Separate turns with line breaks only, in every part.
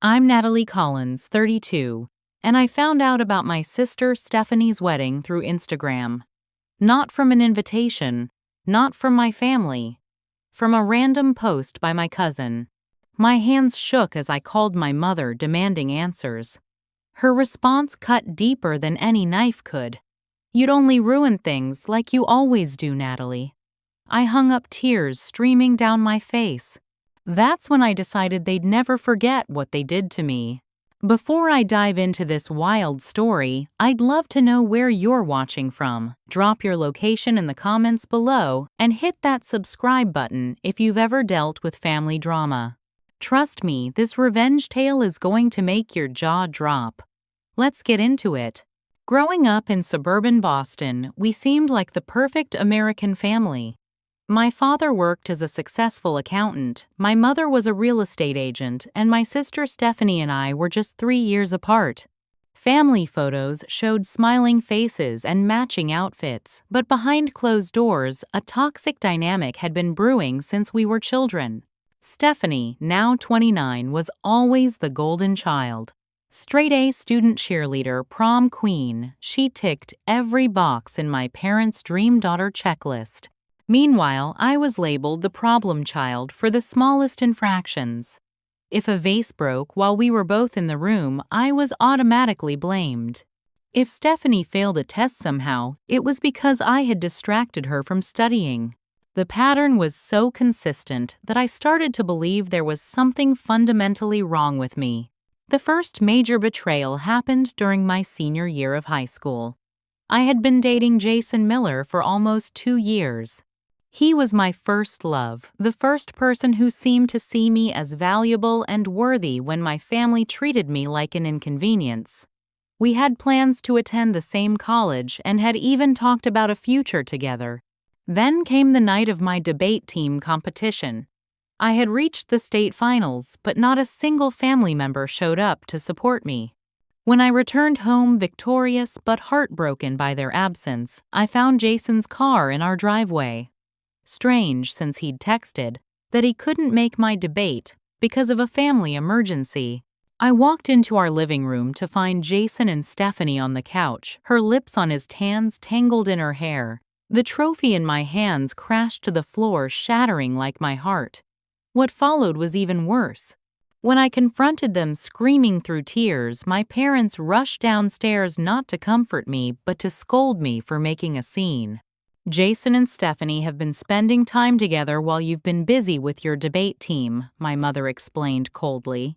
I'm Natalie Collins, 32, and I found out about my sister Stephanie's wedding through Instagram. Not from an invitation, not from my family, from a random post by my cousin. My hands shook as I called my mother demanding answers. Her response cut deeper than any knife could. "You'd only ruin things like you always do, Natalie." I hung up, tears streaming down my face. That's when I decided they'd never forget what they did to me. Before I dive into this wild story, I'd love to know where you're watching from. Drop your location in the comments below and hit that subscribe button if you've ever dealt with family drama. Trust me, this revenge tale is going to make your jaw drop. Let's get into it. Growing up in suburban Boston, we seemed like the perfect American family. My father worked as a successful accountant, my mother was a real estate agent, and my sister Stephanie and I were just 3 years apart. Family photos showed smiling faces and matching outfits, but behind closed doors, a toxic dynamic had been brewing since we were children. Stephanie, now 29, was always the golden child. Straight-A student cheerleader, prom queen, she ticked every box in my parents' dream daughter checklist. Meanwhile, I was labeled the problem child for the smallest infractions. If a vase broke while we were both in the room, I was automatically blamed. If Stephanie failed a test somehow, it was because I had distracted her from studying. The pattern was so consistent that I started to believe there was something fundamentally wrong with me. The first major betrayal happened during my senior year of high school. I had been dating Jason Miller for almost 2 years. He was my first love, the first person who seemed to see me as valuable and worthy when my family treated me like an inconvenience. We had plans to attend the same college and had even talked about a future together. Then came the night of my debate team competition. I had reached the state finals, but not a single family member showed up to support me. When I returned home victorious but heartbroken by their absence, I found Jason's car in our driveway. Strange, since he'd texted that he couldn't make my debate because of a family emergency. I walked into our living room to find Jason and Stephanie on the couch, her lips on his hands tangled in her hair. The trophy in my hands crashed to the floor, shattering like my heart. What followed was even worse. When I confronted them screaming through tears, my parents rushed downstairs not to comfort me but to scold me for making a scene. "Jason and Stephanie have been spending time together while you've been busy with your debate team," my mother explained coldly.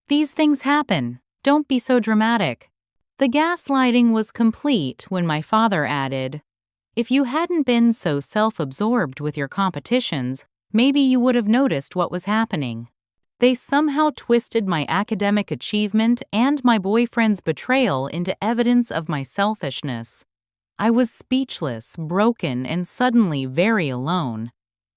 "These things happen. Don't be so dramatic." The gaslighting was complete when my father added, "If you hadn't been so self-absorbed with your competitions, maybe you would have noticed what was happening." They somehow twisted my academic achievement and my boyfriend's betrayal into evidence of my selfishness. I was speechless, broken, and suddenly very alone.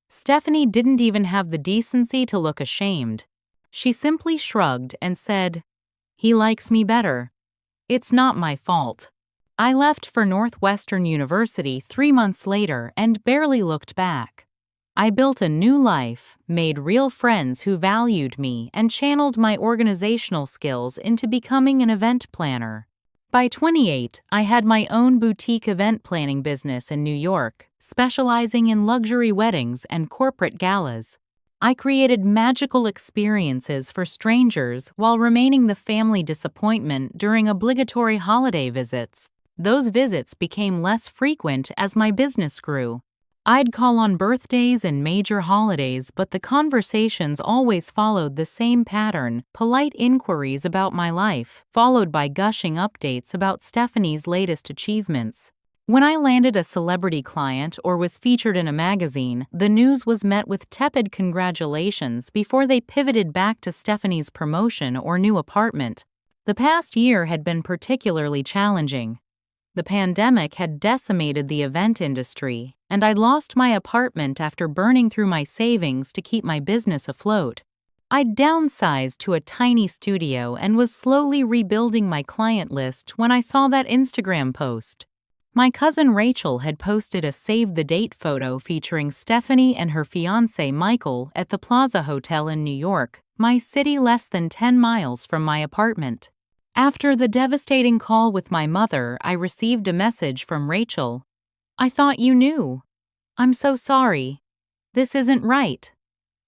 Stephanie didn't even have the decency to look ashamed. She simply shrugged and said, "He likes me better. It's not my fault." I left for Northwestern University 3 months later and barely looked back. I built a new life, made real friends who valued me, and channeled my organizational skills into becoming an event planner. By 28, I had my own boutique event planning business in New York, specializing in luxury weddings and corporate galas. I created magical experiences for strangers while remaining the family disappointment during obligatory holiday visits. Those visits became less frequent as my business grew. I'd call on birthdays and major holidays, but the conversations always followed the same pattern: polite inquiries about my life, followed by gushing updates about Stephanie's latest achievements. When I landed a celebrity client or was featured in a magazine, the news was met with tepid congratulations before they pivoted back to Stephanie's promotion or new apartment. The past year had been particularly challenging. The pandemic had decimated the event industry, and I'd lost my apartment after burning through my savings to keep my business afloat. I'd downsized to a tiny studio and was slowly rebuilding my client list when I saw that Instagram post. My cousin Rachel had posted a save-the-date photo featuring Stephanie and her fiancé Michael at the Plaza Hotel in New York, my city less than 10 miles from my apartment. After the devastating call with my mother, I received a message from Rachel. "I thought you knew. I'm so sorry. This isn't right.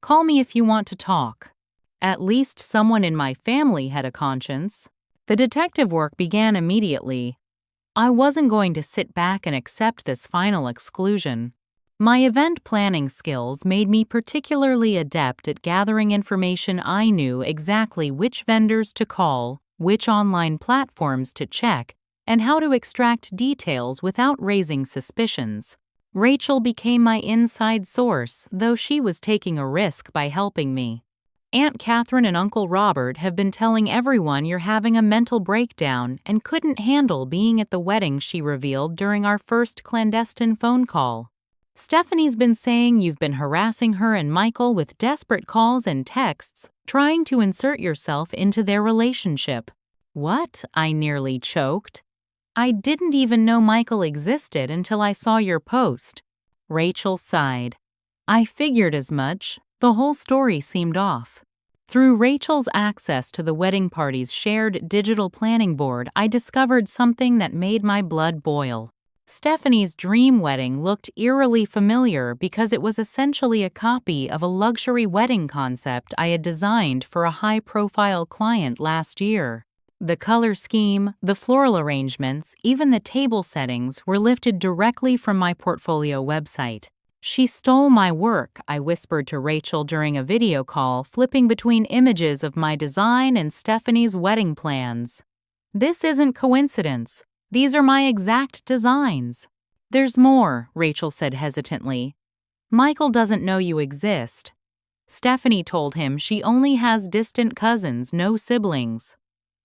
Call me if you want to talk." At least someone in my family had a conscience. The detective work began immediately. I wasn't going to sit back and accept this final exclusion. My event planning skills made me particularly adept at gathering information. I knew exactly which vendors to call, which online platforms to check, and how to extract details without raising suspicions. Rachel became my inside source, though she was taking a risk by helping me. Aunt Catherine and Uncle Robert have been telling everyone you're having a mental breakdown and couldn't handle being at the wedding, she revealed during our first clandestine phone call. Stephanie's been saying you've been harassing her and Michael with desperate calls and texts, trying to insert yourself into their relationship. What? I nearly choked. I didn't even know Michael existed until I saw your post. Rachel sighed. I figured as much. The whole story seemed off. Through Rachel's access to the wedding party's shared digital planning board, I discovered something that made my blood boil. Stephanie's dream wedding looked eerily familiar because it was essentially a copy of a luxury wedding concept I had designed for a high-profile client last year. The color scheme, the floral arrangements, even the table settings were lifted directly from my portfolio website. "She stole my work," I whispered to Rachel during a video call, flipping between images of my design and Stephanie's wedding plans. "This isn't coincidence. These are my exact designs." "There's more," Rachel said hesitantly. "Michael doesn't know you exist. Stephanie told him she only has distant cousins, no siblings.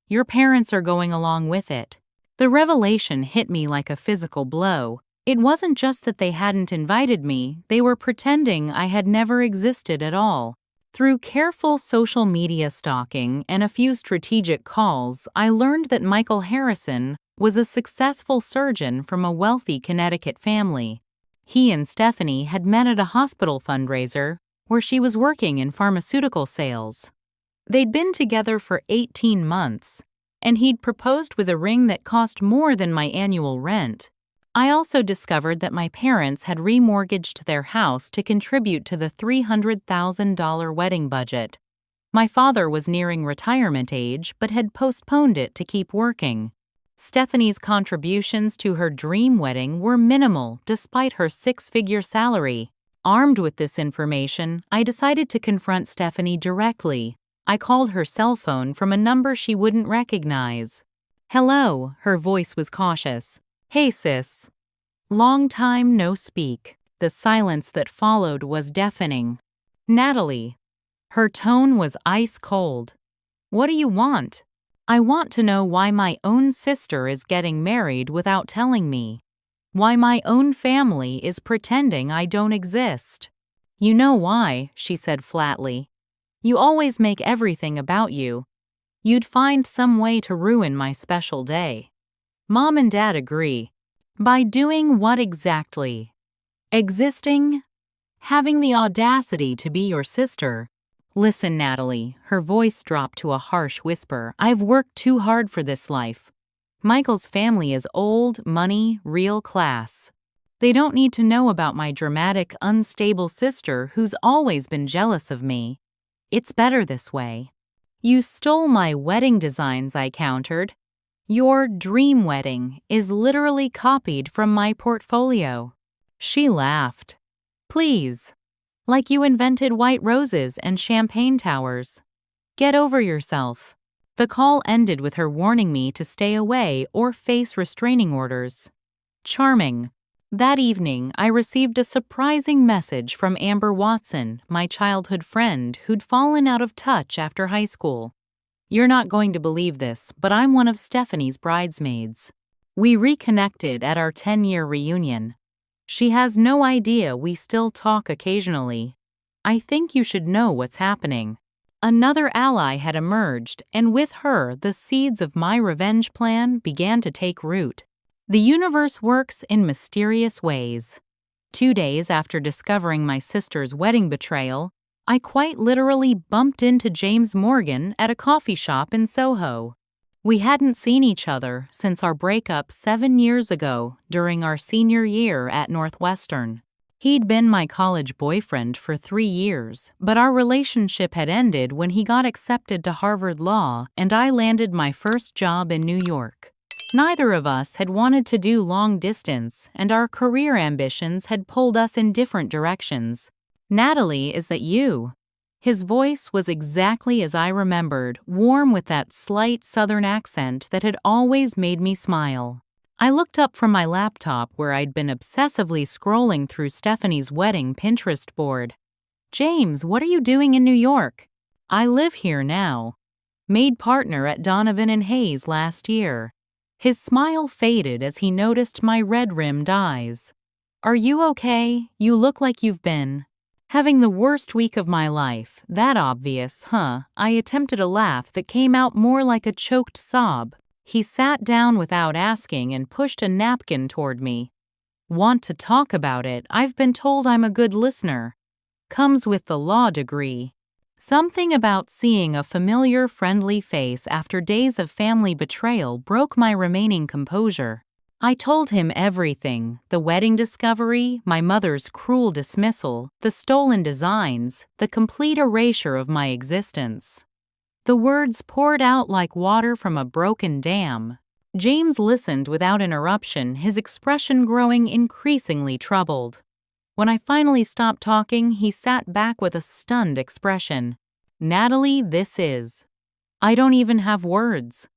Your parents are going along with it." The revelation hit me like a physical blow. It wasn't just that they hadn't invited me, they were pretending I had never existed at all. Through careful social media stalking and a few strategic calls, I learned that Michael Harrison was a successful surgeon from a wealthy Connecticut family. He and Stephanie had met at a hospital fundraiser where she was working in pharmaceutical sales. They'd been together for 18 months, and he'd proposed with a ring that cost more than my annual rent. I also discovered that my parents had remortgaged their house to contribute to the $300,000 wedding budget. My father was nearing retirement age but had postponed it to keep working. Stephanie's contributions to her dream wedding were minimal despite her six-figure salary. Armed with this information, I decided to confront Stephanie directly. I called her cell phone from a number she wouldn't recognize. "Hello," her voice was cautious. "Hey sis." Long time no speak. The silence that followed was deafening. "Natalie." Her tone was ice cold. "What do you want?" "I want to know why my own sister is getting married without telling me. Why my own family is pretending I don't exist." "You know why," she said flatly. "You always make everything about you. You'd find some way to ruin my special day." Mom and Dad agree. By doing what exactly? Existing? Having the audacity to be your sister? "Listen, Natalie," her voice dropped to a harsh whisper. "I've worked too hard for this life. Michael's family is old, money, real class. They don't need to know about my dramatic, unstable sister who's always been jealous of me. It's better this way." "You stole my wedding designs," I countered. "Your dream wedding is literally copied from my portfolio." She laughed. "Please. Like you invented white roses and champagne towers. Get over yourself." The call ended with her warning me to stay away or face restraining orders. Charming. That evening, I received a surprising message from Amber Watson, my childhood friend who'd fallen out of touch after high school. "You're not going to believe this, but I'm one of Stephanie's bridesmaids. We reconnected at our 10-year reunion. She has no idea we still talk occasionally. I think you should know what's happening." Another ally had emerged, and with her, the seeds of my revenge plan began to take root. The universe works in mysterious ways. 2 days after discovering my sister's wedding betrayal, I quite literally bumped into James Morgan at a coffee shop in Soho. We hadn't seen each other since our breakup 7 years ago during our senior year at Northwestern. He'd been my college boyfriend for 3 years, but our relationship had ended when he got accepted to Harvard Law and I landed my first job in New York. Neither of us had wanted to do long distance, and our career ambitions had pulled us in different directions. "Natalie, is that you?" His voice was exactly as I remembered, warm with that slight southern accent that had always made me smile. I looked up from my laptop where I'd been obsessively scrolling through Stephanie's wedding Pinterest board. "James, what are you doing in New York?" "I live here now. Made partner at Donovan and Hayes last year." His smile faded as he noticed my red-rimmed eyes. "Are you okay? You look like you've been having the worst week of my life. That obvious, huh?" I attempted a laugh that came out more like a choked sob. He sat down without asking and pushed a napkin toward me. "Want to talk about it? I've been told I'm a good listener. Comes with the law degree." Something about seeing a familiar, friendly face after days of family betrayal broke my remaining composure. I told him everything: the wedding discovery, my mother's cruel dismissal, the stolen designs, the complete erasure of my existence. The words poured out like water from a broken dam. James listened without interruption, his expression growing increasingly troubled. When I finally stopped talking, he sat back with a stunned expression. "Natalie, this is—" I don't even have words.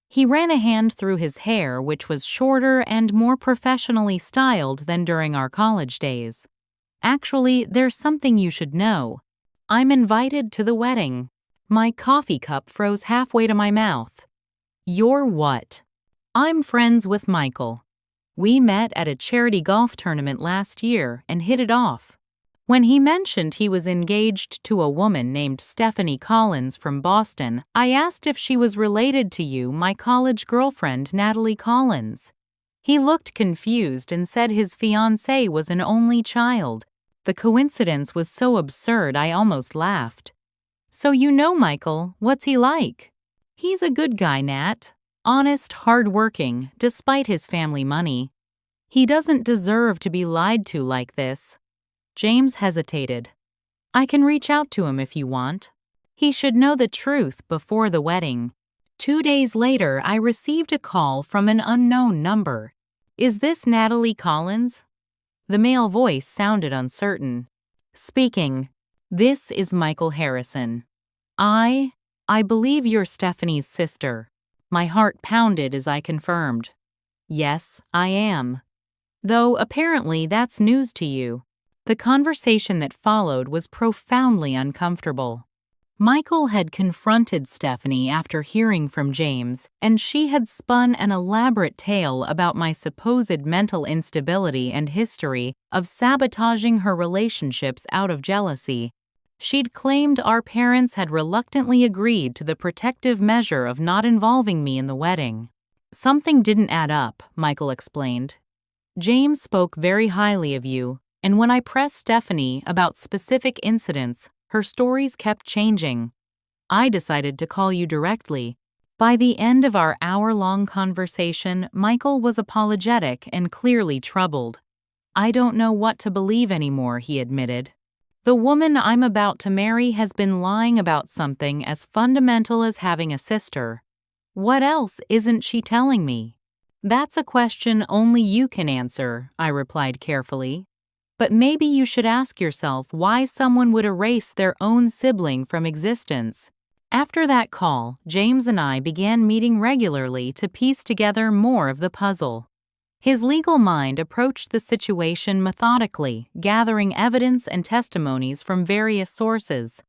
He ran a hand through his hair, which was shorter and more professionally styled than during our college days. "Actually, there's something you should know. I'm invited to the wedding." My coffee cup froze halfway to my mouth. "You're what?" "I'm friends with Michael. We met at a charity golf tournament last year and hit it off. When he mentioned he was engaged to a woman named Stephanie Collins from Boston, I asked if she was related to you, my college girlfriend, Natalie Collins. He looked confused and said his fiancée was an only child. The coincidence was so absurd I almost laughed. "So you know Michael. What's he like?" "He's a good guy, Nat. Honest, hard-working, despite his family money. He doesn't deserve to be lied to like this." James hesitated. "I can reach out to him if you want. He should know the truth before the wedding." 2 days later, I received a call from an unknown number. "Is this Natalie Collins?" The male voice sounded uncertain. "Speaking. This is Michael Harrison. I believe you're Stephanie's sister." My heart pounded as I confirmed. "Yes, I am. Though apparently that's news to you." The conversation that followed was profoundly uncomfortable. Michael had confronted Stephanie after hearing from James, and she had spun an elaborate tale about my supposed mental instability and history of sabotaging her relationships out of jealousy. She'd claimed our parents had reluctantly agreed to the protective measure of not involving me in the wedding. "Something didn't add up," Michael explained. "James spoke very highly of you, and when I pressed Stephanie about specific incidents, her stories kept changing. I decided to call you directly." By the end of our hour-long conversation, Michael was apologetic and clearly troubled. "I don't know what to believe anymore," he admitted. "The woman I'm about to marry has been lying about something as fundamental as having a sister. What else isn't she telling me?" "That's a question only you can answer," I replied carefully. "But maybe you should ask yourself why someone would erase their own sibling from existence." After that call, James and I began meeting regularly to piece together more of the puzzle. His legal mind approached the situation methodically, gathering evidence and testimonies from various sources.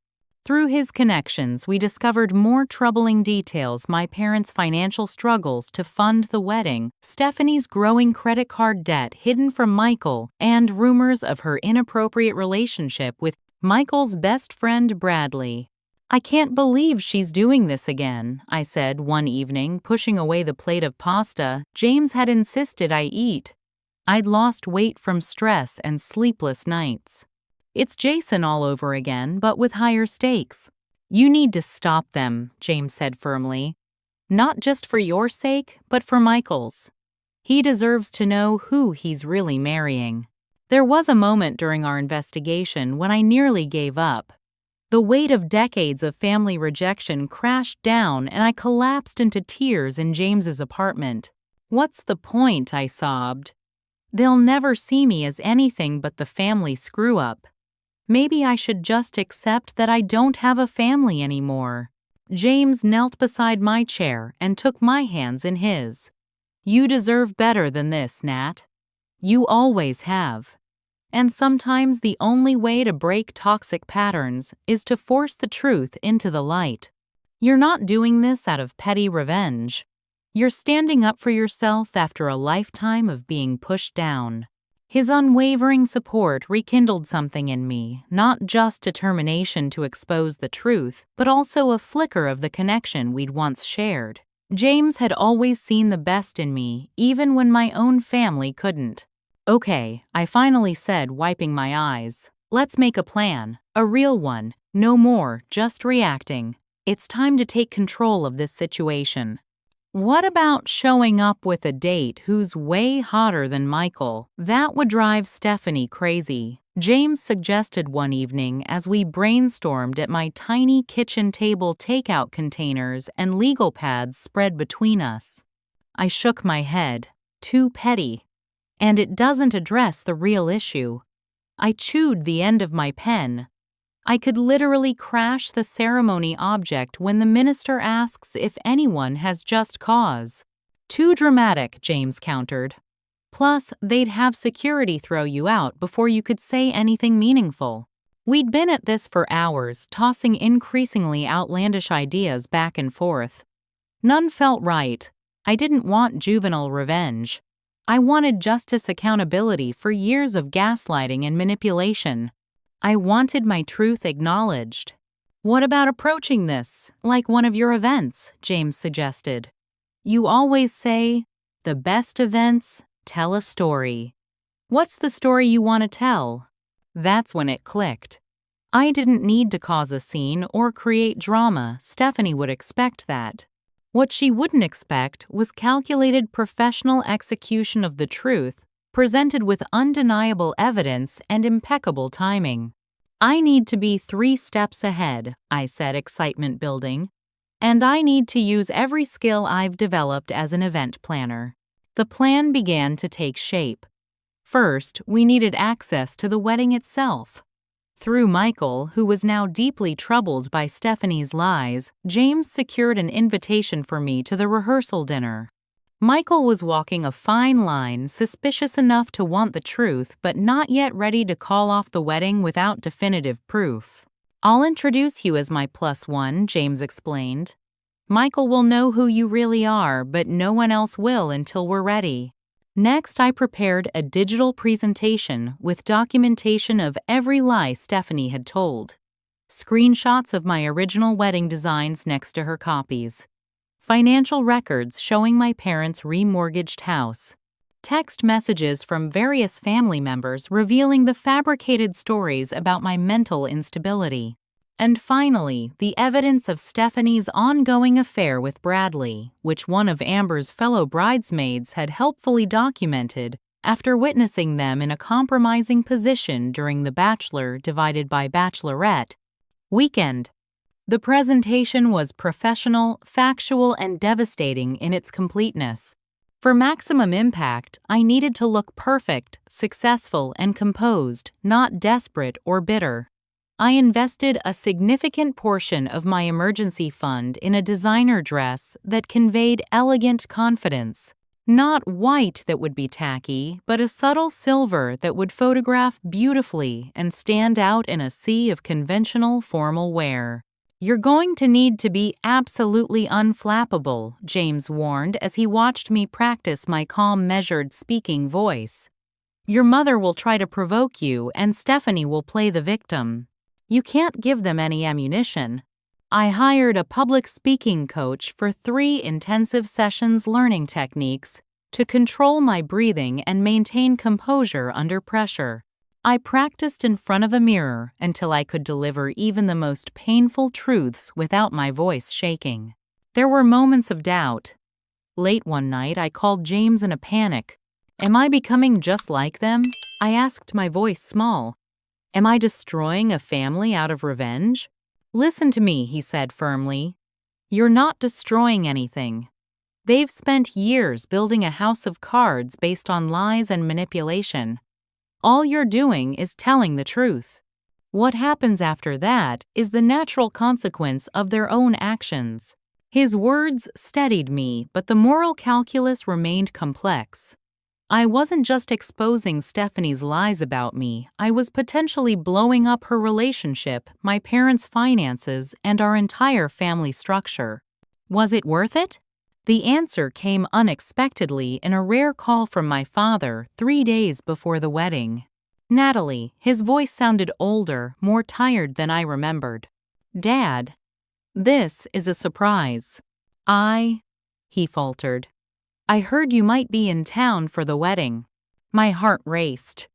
Through his connections, we discovered more troubling details: my parents' financial struggles to fund the wedding, Stephanie's growing credit card debt hidden from Michael, and rumors of her inappropriate relationship with Michael's best friend Bradley. I can't believe she's doing this again, I said one evening, pushing away the plate of pasta James had insisted I eat. I'd lost weight from stress and sleepless nights. It's Jason all over again, but with higher stakes. You need to stop them, James said firmly. Not just for your sake, but for Michael's. He deserves to know who he's really marrying. There was a moment during our investigation when I nearly gave up. The weight of decades of family rejection crashed down and I collapsed into tears in James's apartment. What's the point? I sobbed. They'll never see me as anything but the family screw-up. Maybe I should just accept that I don't have a family anymore. James knelt beside my chair and took my hands in his. You deserve better than this, Nat. You always have. And sometimes the only way to break toxic patterns is to force the truth into the light. You're not doing this out of petty revenge. You're standing up for yourself after a lifetime of being pushed down. His unwavering support rekindled something in me, not just determination to expose the truth, but also a flicker of the connection we'd once shared. James had always seen the best in me, even when my own family couldn't. Okay, I finally said, wiping my eyes. Let's make a plan, a real one, no more just reacting. It's time to take control of this situation. What about showing up with a date who's way hotter than Michael? That would drive Stephanie crazy, James suggested one evening as we brainstormed at my tiny kitchen table, takeout containers and legal pads spread between us. I shook my head. Too petty. And it doesn't address the real issue. I chewed the end of my pen. I could literally crash the ceremony object when the minister asks if anyone has just cause. Too dramatic, James countered. Plus, they'd have security throw you out before you could say anything meaningful. We'd been at this for hours, tossing increasingly outlandish ideas back and forth. None felt right. I didn't want juvenile revenge. I wanted justice, accountability for years of gaslighting and manipulation. I wanted my truth acknowledged. What about approaching this like one of your events? James suggested. You always say, the best events tell a story. What's the story you want to tell? That's when it clicked. I didn't need to cause a scene or create drama. Stephanie would expect that. What she wouldn't expect was calculated professional execution of the truth, presented with undeniable evidence and impeccable timing. I need to be 3 steps ahead, I said, excitement building. And I need to use every skill I've developed as an event planner. The plan began to take shape. First, we needed access to the wedding itself. Through Michael, who was now deeply troubled by Stephanie's lies, James secured an invitation for me to the rehearsal dinner. Michael was walking a fine line, suspicious enough to want the truth, but not yet ready to call off the wedding without definitive proof. I'll introduce you as my +1, James explained. Michael will know who you really are, but no one else will until we're ready. Next, I prepared a digital presentation with documentation of every lie Stephanie had told. Screenshots of my original wedding designs next to her copies. Financial records showing my parents' remortgaged house. Text messages from various family members revealing the fabricated stories about my mental instability. And finally, the evidence of Stephanie's ongoing affair with Bradley, which one of Amber's fellow bridesmaids had helpfully documented after witnessing them in a compromising position during the Bachelor divided by Bachelorette weekend. The presentation was professional, factual, and devastating in its completeness. For maximum impact, I needed to look perfect, successful, and composed, not desperate or bitter. I invested a significant portion of my emergency fund in a designer dress that conveyed elegant confidence. Not white that would be tacky, but a subtle silver that would photograph beautifully and stand out in a sea of conventional formal wear. You're going to need to be absolutely unflappable, James warned as he watched me practice my calm, measured speaking voice. Your mother will try to provoke you and Stephanie will play the victim. You can't give them any ammunition. I hired a public speaking coach for 3 intensive sessions learning techniques to control my breathing and maintain composure under pressure. I practiced in front of a mirror until I could deliver even the most painful truths without my voice shaking. There were moments of doubt. Late one night, I called James in a panic. Am I becoming just like them? I asked, my voice small. Am I destroying a family out of revenge? Listen to me, he said firmly. You're not destroying anything. They've spent years building a house of cards based on lies and manipulation. All you're doing is telling the truth. What happens after that is the natural consequence of their own actions. His words steadied me, but the moral calculus remained complex. I wasn't just exposing Stephanie's lies about me, I was potentially blowing up her relationship, my parents' finances, and our entire family structure. Was it worth it? The answer came unexpectedly in a rare call from my father 3 days before the wedding. Natalie, his voice sounded older, more tired than I remembered. Dad, this is a surprise. He faltered. I heard you might be in town for the wedding. My heart raced.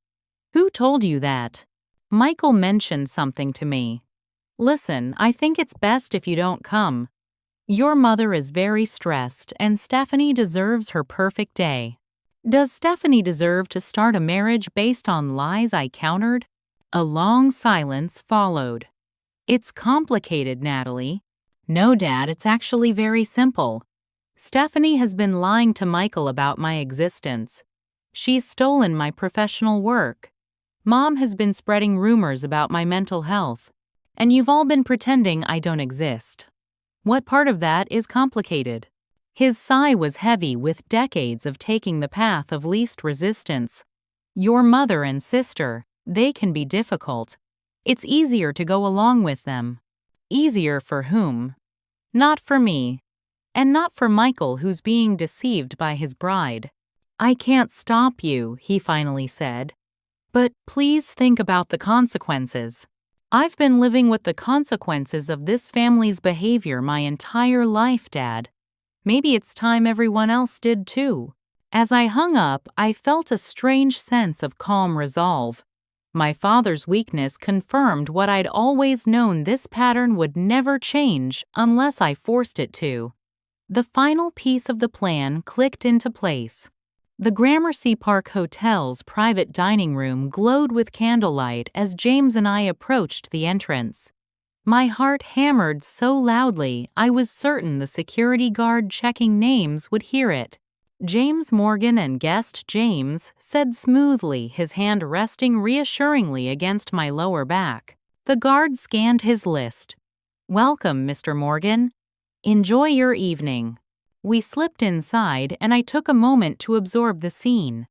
Who told you that? Michael mentioned something to me. Listen, I think it's best if you don't come. Your mother is very stressed, and Stephanie deserves her perfect day. Does Stephanie deserve to start a marriage based on lies I countered? A long silence followed. It's complicated, Natalie. No, Dad, it's actually very simple. Stephanie has been lying to Michael about my existence. She's stolen my professional work. Mom has been spreading rumors about my mental health. And you've all been pretending I don't exist. What part of that is complicated? His sigh was heavy with decades of taking the path of least resistance. Your mother and sister, they can be difficult. It's easier to go along with them. Easier for whom? Not for me. And not for Michael, who's being deceived by his bride. I can't stop you, he finally said. But please think about the consequences. I've been living with the consequences of this family's behavior my entire life, Dad. Maybe it's time everyone else did too. As I hung up, I felt a strange sense of calm resolve. My father's weakness confirmed what I'd always known: this pattern would never change unless I forced it to. The final piece of the plan clicked into place. The Gramercy Park Hotel's private dining room glowed with candlelight as James and I approached the entrance. My heart hammered so loudly I was certain the security guard checking names would hear it. James Morgan and guest James said smoothly, his hand resting reassuringly against my lower back. The guard scanned his list. Welcome, Mr. Morgan. Enjoy your evening. We slipped inside, and I took a moment to absorb the scene.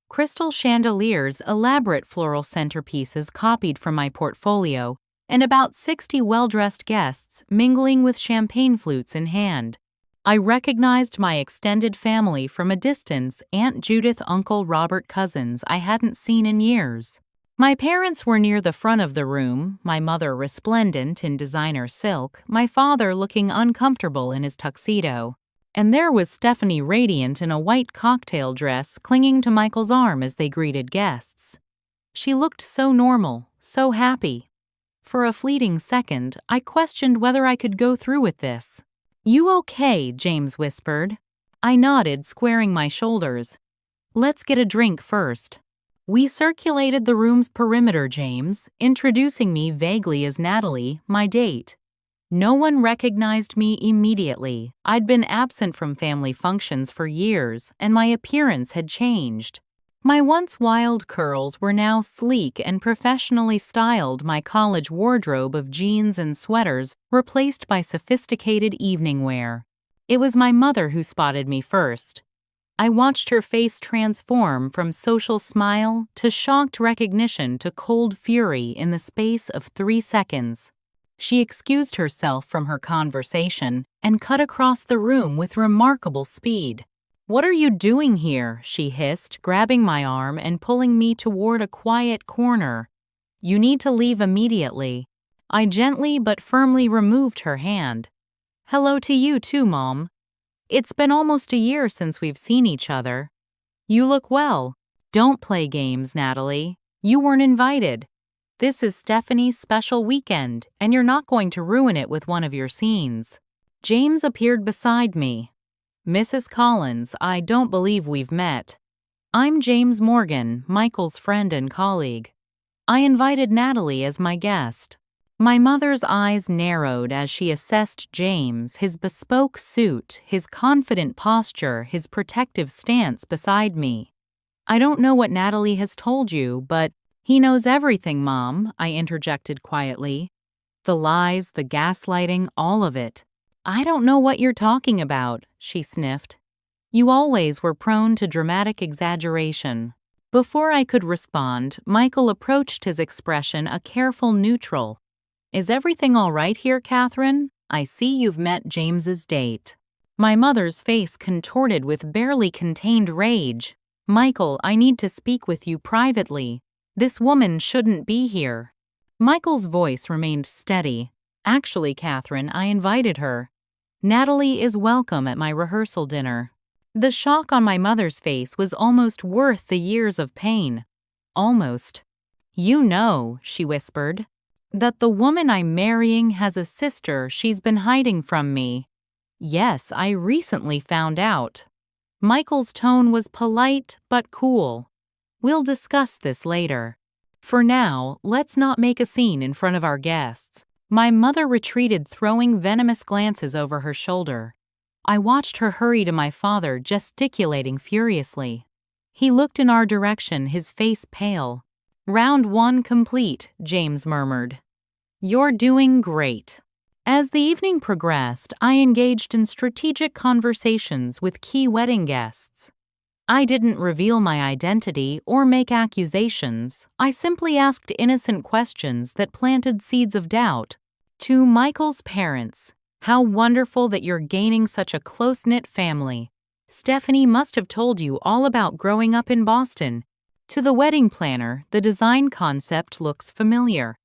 Crystal chandeliers, elaborate floral centerpieces copied from my portfolio, and about 60 well-dressed guests mingling with champagne flutes in hand. I recognized my extended family from a distance: Aunt Judith, Uncle Robert, cousins I hadn't seen in years. My parents were near the front of the room, my mother resplendent in designer silk, my father looking uncomfortable in his tuxedo. And there was Stephanie, radiant in a white cocktail dress, clinging to Michael's arm as they greeted guests. She looked so normal, so happy. For a fleeting second, I questioned whether I could go through with this. You okay? James whispered. I nodded, squaring my shoulders. Let's get a drink first. We circulated the room's perimeter, James, introducing me vaguely as Natalie, my date. No one recognized me immediately. I'd been absent from family functions for years, and my appearance had changed. My once wild curls were now sleek and professionally styled, my college wardrobe of jeans and sweaters replaced by sophisticated evening wear. It was my mother who spotted me first. I watched her face transform from social smile to shocked recognition to cold fury in the space of 3 seconds. She excused herself from her conversation and cut across the room with remarkable speed. What are you doing here? She hissed, grabbing my arm and pulling me toward a quiet corner. You need to leave immediately. I gently but firmly removed her hand. Hello to you too, Mom. It's been almost a year since we've seen each other. You look well. Don't play games, Natalie. You weren't invited. This is Stephanie's special weekend, and you're not going to ruin it with one of your scenes. James appeared beside me. Mrs. Collins, I don't believe we've met. I'm James Morgan, Michael's friend and colleague. I invited Natalie as my guest. My mother's eyes narrowed as she assessed James, his bespoke suit, his confident posture, his protective stance beside me. I don't know what Natalie has told you, but he knows everything, Mom, I interjected quietly. The lies, the gaslighting, all of it. I don't know what you're talking about, she sniffed. You always were prone to dramatic exaggeration. Before I could respond, Michael approached his expression a careful neutral. Is everything all right here, Catherine? I see you've met James's date. My mother's face contorted with barely contained rage. Michael, I need to speak with you privately. This woman shouldn't be here. Michael's voice remained steady. Actually, Catherine, I invited her. Natalie is welcome at my rehearsal dinner. The shock on my mother's face was almost worth the years of pain. Almost. You know, she whispered, that the woman I'm marrying has a sister she's been hiding from me. Yes, I recently found out. Michael's tone was polite but cool. We'll discuss this later. For now, let's not make a scene in front of our guests. My mother retreated, throwing venomous glances over her shoulder. I watched her hurry to my father, gesticulating furiously. He looked in our direction, his face pale. Round one complete, James murmured. You're doing great. As the evening progressed, I engaged in strategic conversations with key wedding guests. I didn't reveal my identity or make accusations. I simply asked innocent questions that planted seeds of doubt. To Michael's parents, how wonderful that you're gaining such a close-knit family. Stephanie must have told you all about growing up in Boston. To the wedding planner, the design concept looks familiar.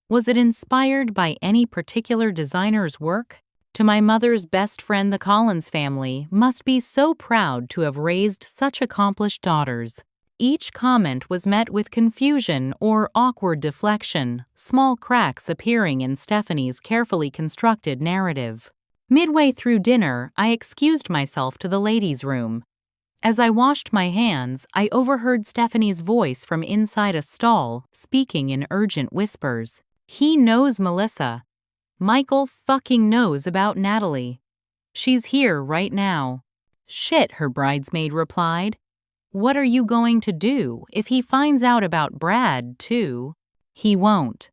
Was it inspired by any particular designer's work? To my mother's best friend, the Collins family must be so proud to have raised such accomplished daughters. Each comment was met with confusion or awkward deflection, small cracks appearing in Stephanie's carefully constructed narrative. Midway through dinner, I excused myself to the ladies' room. As I washed my hands, I overheard Stephanie's voice from inside a stall, speaking in urgent whispers. He knows Melissa. Michael fucking knows about Natalie. She's here right now. Shit, her bridesmaid replied. What are you going to do if he finds out about Brad, too? He won't.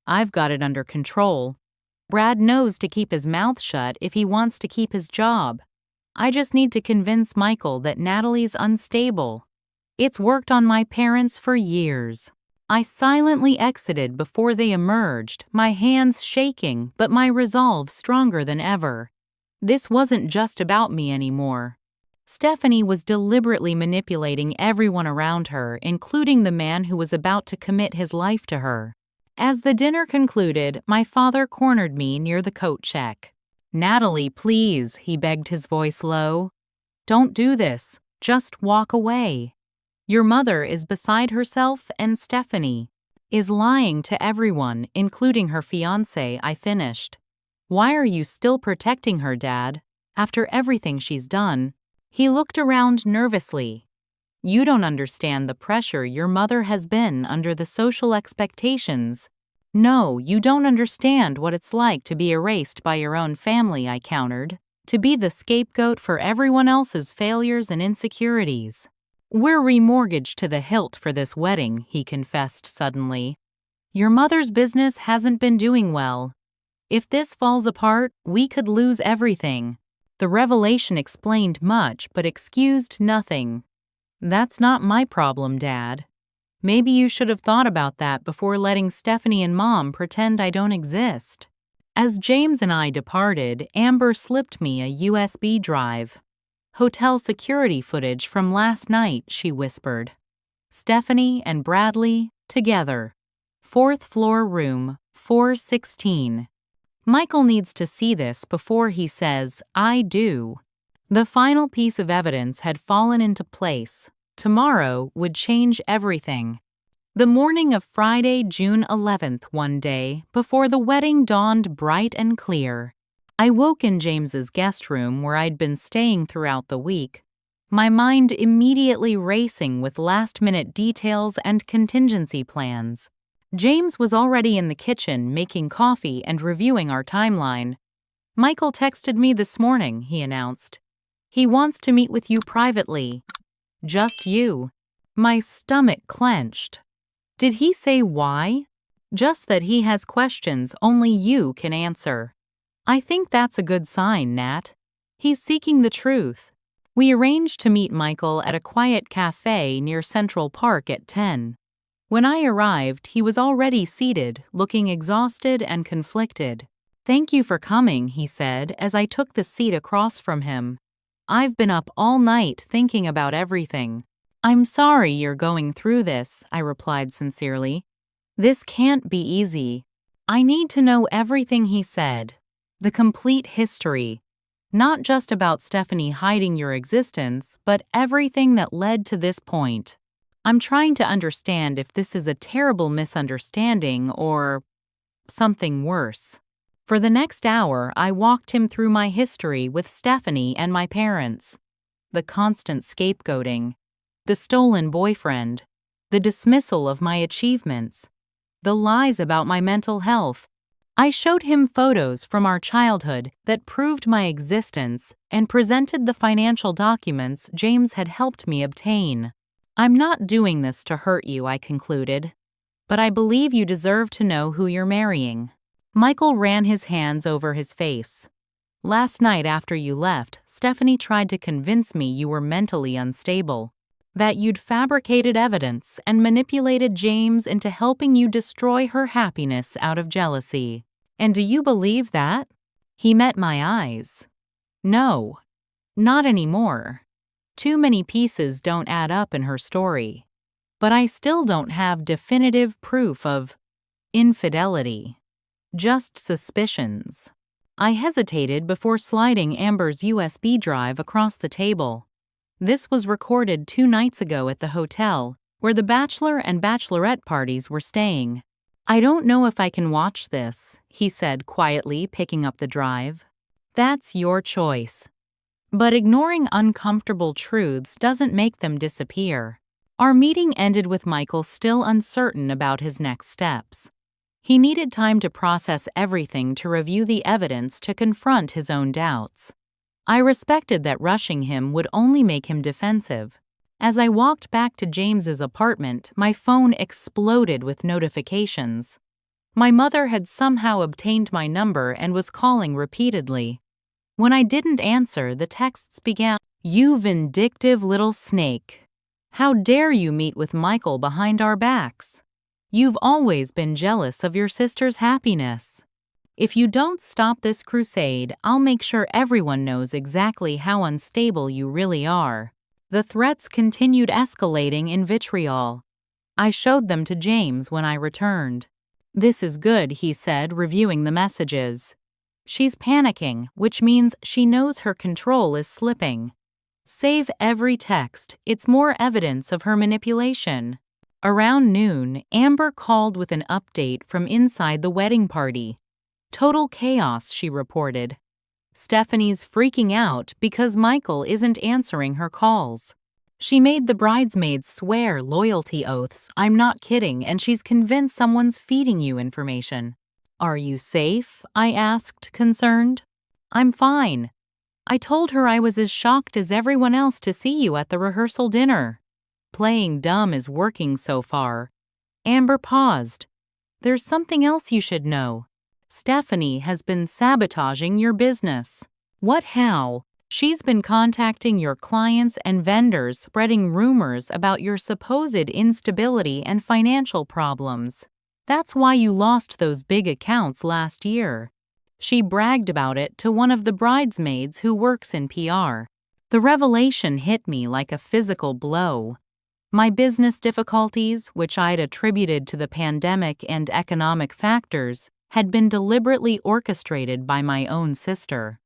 I've got it under control. Brad knows to keep his mouth shut if he wants to keep his job. I just need to convince Michael that Natalie's unstable. It's worked on my parents for years. I silently exited before they emerged, my hands shaking but my resolve stronger than ever. This wasn't just about me anymore. Stephanie was deliberately manipulating everyone around her, including the man who was about to commit his life to her. As the dinner concluded, my father cornered me near the coat check. Natalie, please, he begged, his voice low. Don't do this. Just walk away. Your mother is beside herself and Stephanie is lying to everyone, including her fiancé, I finished. Why are you still protecting her, Dad? After everything she's done? He looked around nervously. You don't understand the pressure your mother has been under, the social expectations. No, you don't understand what it's like to be erased by your own family, I countered. To be the scapegoat for everyone else's failures and insecurities. We're remortgaged to the hilt for this wedding, he confessed suddenly. Your mother's business hasn't been doing well. If this falls apart, we could lose everything. The revelation explained much but excused nothing. That's not my problem, Dad. Maybe you should have thought about that before letting Stephanie and Mom pretend I don't exist. As James and I departed, Amber slipped me a USB drive. Hotel security footage from last night, she whispered. Stephanie and Bradley, together. 4th floor room, 4:16. Michael needs to see this before he says, "I do." The final piece of evidence had fallen into place. Tomorrow would change everything. The morning of Friday, June 11th, one day, before the wedding dawned bright and clear, I woke in James's guest room where I'd been staying throughout the week, my mind immediately racing with last-minute details and contingency plans. James was already in the kitchen making coffee and reviewing our timeline. "Michael texted me this morning," he announced. "He wants to meet with you privately." "Just you." My stomach clenched. Did he say why? Just that he has questions only you can answer. I think that's a good sign, Nat. He's seeking the truth. We arranged to meet Michael at a quiet cafe near Central Park at 10. When I arrived, he was already seated, looking exhausted and conflicted. "Thank you for coming," he said as I took the seat across from him. "I've been up all night thinking about everything." "I'm sorry you're going through this," I replied sincerely. "This can't be easy. I need to know everything," he said. "The complete history. Not just about Stephanie hiding your existence, but everything that led to this point. I'm trying to understand if this is a terrible misunderstanding or something worse." For the next hour, I walked him through my history with Stephanie and my parents. The constant scapegoating, the stolen boyfriend, the dismissal of my achievements, the lies about my mental health. I showed him photos from our childhood that proved my existence and presented the financial documents James had helped me obtain. "I'm not doing this to hurt you," I concluded, "but I believe you deserve to know who you're marrying." Michael ran his hands over his face. "Last night after you left, Stephanie tried to convince me you were mentally unstable, that you'd fabricated evidence and manipulated James into helping you destroy her happiness out of jealousy. And do you believe that?" He met my eyes. "No, not anymore. Too many pieces don't add up in her story. But I still don't have definitive proof of infidelity. Just suspicions." I hesitated before sliding Amber's USB drive across the table. This was recorded 2 nights ago at the hotel, where the bachelor and bachelorette parties were staying. "I don't know if I can watch this," he said quietly, picking up the drive. "That's your choice. But ignoring uncomfortable truths doesn't make them disappear." Our meeting ended with Michael still uncertain about his next steps. He needed time to process everything, to review the evidence, to confront his own doubts. I respected that rushing him would only make him defensive. As I walked back to James's apartment, my phone exploded with notifications. My mother had somehow obtained my number and was calling repeatedly. When I didn't answer, the texts began, "You vindictive little snake. How dare you meet with Michael behind our backs? You've always been jealous of your sister's happiness. If you don't stop this crusade, I'll make sure everyone knows exactly how unstable you really are." The threats continued escalating in vitriol. I showed them to James when I returned. "This is good," he said, reviewing the messages. "She's panicking, which means she knows her control is slipping. Save every text, it's more evidence of her manipulation." Around noon, Amber called with an update from inside the wedding party. "Total chaos," she reported. "Stephanie's freaking out because Michael isn't answering her calls. She made the bridesmaids swear loyalty oaths, I'm not kidding, and she's convinced someone's feeding you information." "Are you safe?" I asked, concerned. "I'm fine. I told her I was as shocked as everyone else to see you at the rehearsal dinner." "Playing dumb is working so far." Amber paused. "There's something else you should know. Stephanie has been sabotaging your business." "What, how?" "She's been contacting your clients and vendors, spreading rumors about your supposed instability and financial problems. That's why you lost those big accounts last year." She bragged about it to one of the bridesmaids who works in PR. The revelation hit me like a physical blow. My business difficulties, which I'd attributed to the pandemic and economic factors, had been deliberately orchestrated by my own sister.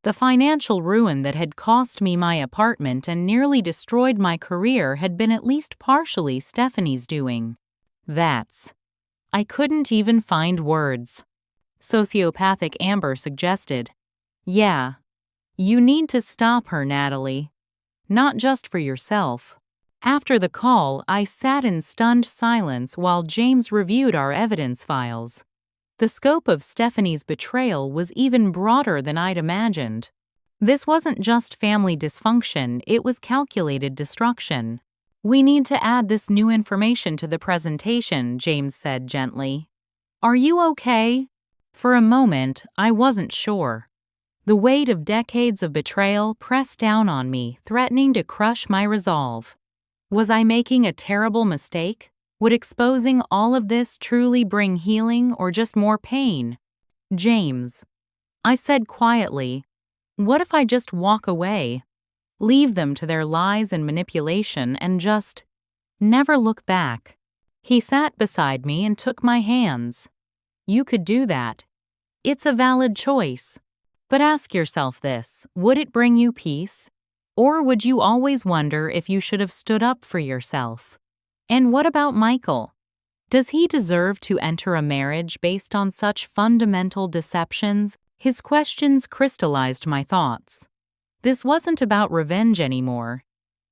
The financial ruin that had cost me my apartment and nearly destroyed my career had been at least partially Stephanie's doing. I couldn't even find words. Sociopathic Amber suggested, "Yeah, you need to stop her, Natalie. Not just for yourself." After the call, I sat in stunned silence while James reviewed our evidence files. The scope of Stephanie's betrayal was even broader than I'd imagined. This wasn't just family dysfunction, it was calculated destruction. "We need to add this new information to the presentation," James said gently. "Are you okay?" For a moment, I wasn't sure. The weight of decades of betrayal pressed down on me, threatening to crush my resolve. Was I making a terrible mistake? Would exposing all of this truly bring healing or just more pain? "James," I said quietly, "what if I just walk away? Leave them to their lies and manipulation and just never look back?" He sat beside me and took my hands. "You could do that. It's a valid choice. But ask yourself this: would it bring you peace? Or would you always wonder if you should have stood up for yourself? And what about Michael? Does he deserve to enter a marriage based on such fundamental deceptions?" His questions crystallized my thoughts. This wasn't about revenge anymore.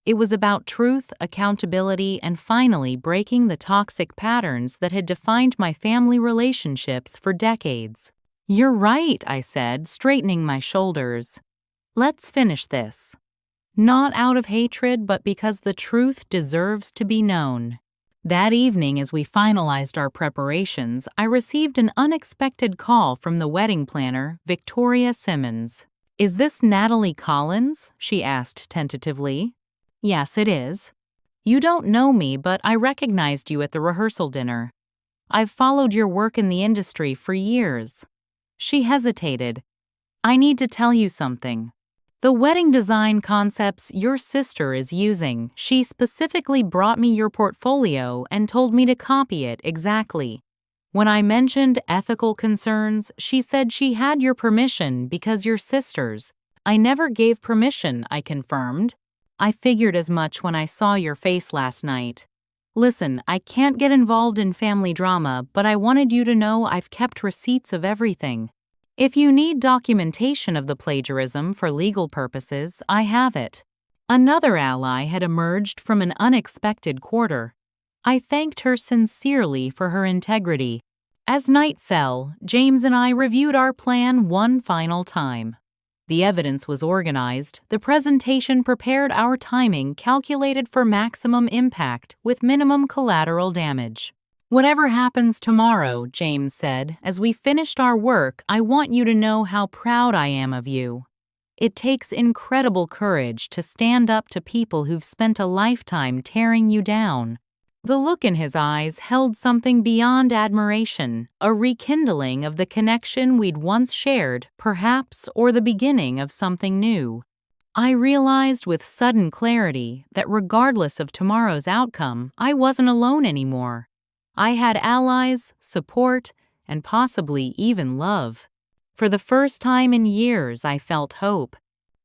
It was about truth, accountability, and finally breaking the toxic patterns that had defined my family relationships for decades. "You're right," I said, straightening my shoulders. "Let's finish this. Not out of hatred, but because the truth deserves to be known." That evening, as we finalized our preparations, I received an unexpected call from the wedding planner, Victoria Simmons. "Is this Natalie Collins?" she asked tentatively. "Yes, it is. You don't know me, but I recognized you at the rehearsal dinner. I've followed your work in the industry for years." She hesitated. "I need to tell you something. The wedding design concepts your sister is using, she specifically brought me your portfolio and told me to copy it exactly. When I mentioned ethical concerns, she said she had your permission because you're sisters. I never gave permission," I confirmed. "I figured as much when I saw your face last night. Listen, I can't get involved in family drama, but I wanted you to know I've kept receipts of everything. If you need documentation of the plagiarism for legal purposes, I have it." Another ally had emerged from an unexpected quarter. I thanked her sincerely for her integrity. As night fell, James and I reviewed our plan one final time. The evidence was organized, the presentation prepared, our timing calculated for maximum impact with minimum collateral damage. "Whatever happens tomorrow," James said, "as we finished our work, I want you to know how proud I am of you. It takes incredible courage to stand up to people who've spent a lifetime tearing you down." The look in his eyes held something beyond admiration, a rekindling of the connection we'd once shared, perhaps, or the beginning of something new. I realized with sudden clarity that regardless of tomorrow's outcome, I wasn't alone anymore. I had allies, support, and possibly even love. For the first time in years, I felt hope.